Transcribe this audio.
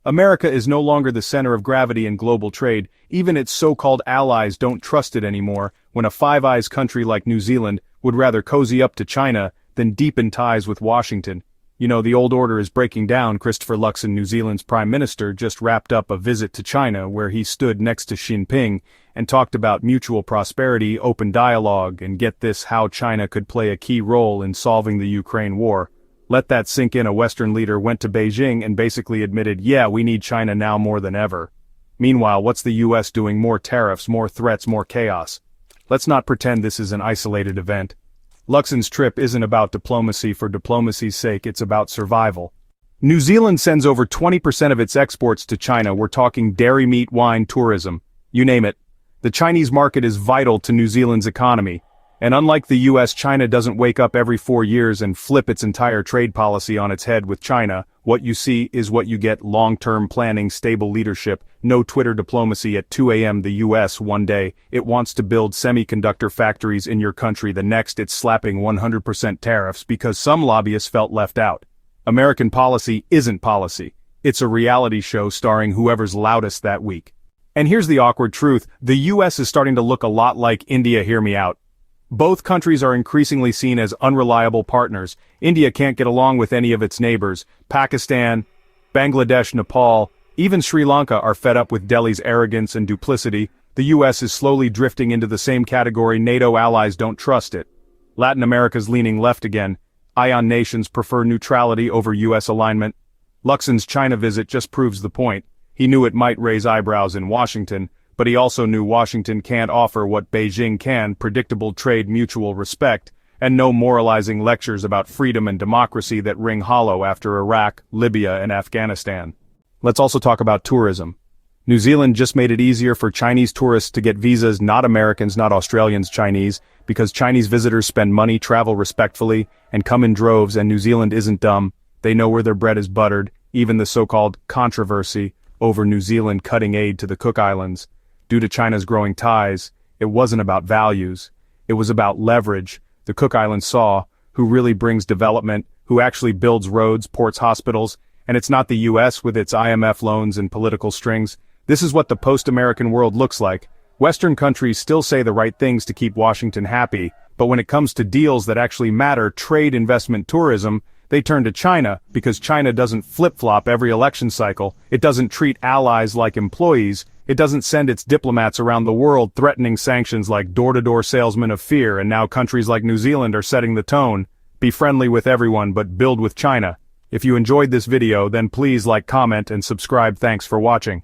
America is no longer the center of gravity in global trade. Even its so-called allies don't trust it anymore, when a Five Eyes country like New Zealand would rather cozy up to China than deepen ties with Washington. You know, the old order is breaking down. Christopher Luxon, New Zealand's Prime Minister, just wrapped up a visit to China where he stood next to Xi Jinping and talked about mutual prosperity, open dialogue, and get this, how China could play a key role in solving the Ukraine war. Let that sink in. A Western leader went to Beijing and basically admitted, yeah, we need China now more than ever. Meanwhile, what's the US doing? More tariffs, more threats, more chaos. Let's not pretend this is an isolated event. Luxon's trip isn't about diplomacy for diplomacy's sake, it's about survival. New Zealand sends over 20% of its exports to China. We're talking dairy, meat, wine, tourism, you name it. The Chinese market is vital to New Zealand's economy. And unlike the US, China doesn't wake up every 4 years and flip its entire trade policy on its head with China. What you see is what you get: long-term planning, stable leadership, no Twitter diplomacy at 2 a.m. The US one day, it wants to build semiconductor factories in your country. The next, it's slapping 100% tariffs because some lobbyists felt left out. American policy isn't policy. It's a reality show starring whoever's loudest that week. And here's the awkward truth: the US is starting to look a lot like India. Hear me out. Both countries are increasingly seen as unreliable partners. India can't get along with any of its neighbors. Pakistan, Bangladesh, Nepal, even Sri Lanka are fed up with Delhi's arrogance and duplicity. The US is slowly drifting into the same category. NATO allies don't trust it. Latin America's leaning left again. Ion nations prefer neutrality over US alignment. Luxon's China visit just proves the point. He knew it might raise eyebrows in Washington, but he also knew Washington can't offer what Beijing can: predictable trade, mutual respect, and no moralizing lectures about freedom and democracy that ring hollow after Iraq, Libya, and Afghanistan. Let's also talk about tourism. New Zealand just made it easier for Chinese tourists to get visas, not Americans, not Australians, Chinese, because Chinese visitors spend money, travel respectfully, and come in droves. And New Zealand isn't dumb. They know where their bread is buttered. Even the so-called controversy over New Zealand cutting aid to the Cook Islands due to China's growing ties, it wasn't about values. It was about leverage. The Cook Islands saw who really brings development, who actually builds roads, ports, hospitals, and it's not the US with its IMF loans and political strings. This is what the post-American world looks like. Western countries still say the right things to keep Washington happy, but when it comes to deals that actually matter, trade, investment, tourism, they turn to China, because China doesn't flip-flop every election cycle. It doesn't treat allies like employees. It doesn't send its diplomats around the world threatening sanctions like door-to-door salesmen of fear. And now countries like New Zealand are setting the tone. Be friendly with everyone, but build with China. If you enjoyed this video, then please like, comment, and subscribe. Thanks for watching.